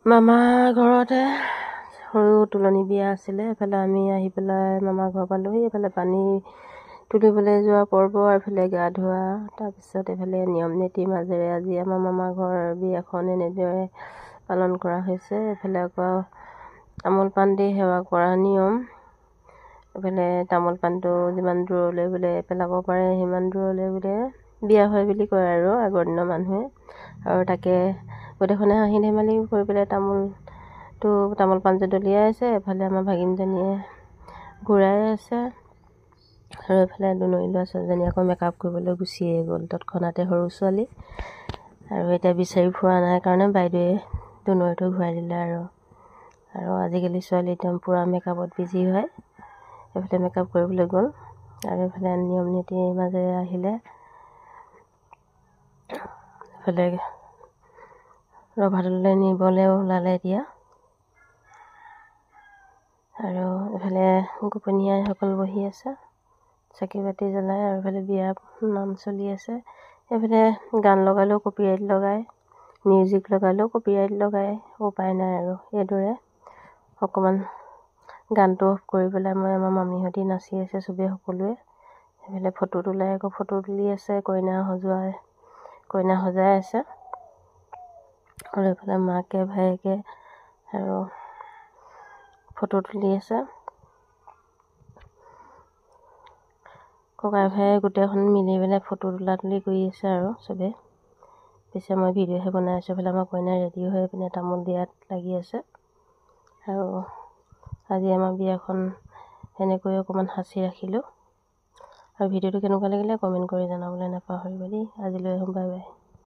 মামা ঘৰতে সৰু তুলনি বিয়া আছিলে। এফালে আমি আহি পেলাই মামা ঘৰ পালোঁহি। এফালে পানী তুলিবলৈ যোৱা পৰ্ব, এফালে গা ধোৱা, তাৰপিছত এফালে নিয়ম নীতিৰ মাজেৰে আজি আমাৰ মামা ঘৰ বিয়াখন এনেদৰে পালন কৰা হৈছে। এফালে আকৌ তামোল পাণ দি সেৱা কৰা নিয়ম। এফালে তামোল পাণটো যিমান দূৰলৈ বোলে পেলাব পাৰে সিমান দূৰলৈ বোলে বিয়া হয় বুলি কয় আৰু আগৰ দিনৰ মানুহে। আৰু তাকে গোটেইখনে হাঁহি ধেমালি কৰি পেলাই তামোল পাণটো দলিয়াই আছে। এফালে আমাৰ ভাগিনজনীয়ে ঘূৰাই আছে আৰু এফালে দুনৰী ল'ৰা ছোৱালীজনী আকৌ মেকআপ কৰিবলৈ গুচিয়ে গ'ল তৎক্ষণাতে, সৰু ছোৱালী। আৰু এতিয়া বিচাৰি ফুৰা নাই কাৰণে বাইদেৱে দুনৰীটো ঘূৰাই দিলে আৰু আজিকালি ছোৱালী একদম পূৰা মেকআপত বিজি হয়। এইফালে মেকআপ কৰিবলৈ গ'ল আৰু এইফালে নিয়ম নীতিৰ মাজেৰে আহিলে। এইফালে ৰভাতলৈ নিবলৈ ওলালে এতিয়া। আৰু এইফালে গোপনীয়াসকল বহি আছে চাকি বাতি জ্বলাই, আৰু এইফালে বিয়া নাম চলি আছে। এইফালে গান লগালেও কপিৰাইট লগায়, মিউজিক লগালেও কপিৰাইট লগায়। উপায় নাই আৰু এইদৰে অকণমান গানটো অফ কৰি পেলাই আমাৰ মামীহঁতি নাচি আছে চবেই সকলোৱে। এইফালে ফটো তোলাই আকৌ ফটো তুলি আছে, কইনা সজাই আছে। আৰু এইফালে মাকে ভায়েকে আৰু ফটো তুলি আছে। ককাই ভাই গোটেইখন মিলি পেলাই ফটো তোলা তুলি কৰি আছে আৰু চবেই। পিছে মই ভিডিঅ'হে বনাই আছোঁ। এইফালে আমাৰ কইনা ৰেডি হৈ পিনে তামোল দিয়াত লাগি আছে। আৰু আজি আমাৰ বিয়াখন সেনেকৈ অকণমান সাঁচি ৰাখিলোঁ। আৰু ভিডিঅ'টো কেনেকুৱা লাগিলে কমেণ্ট কৰি জনাবলৈ নাপাহৰিব দেই। আজিলৈ বাই বাই।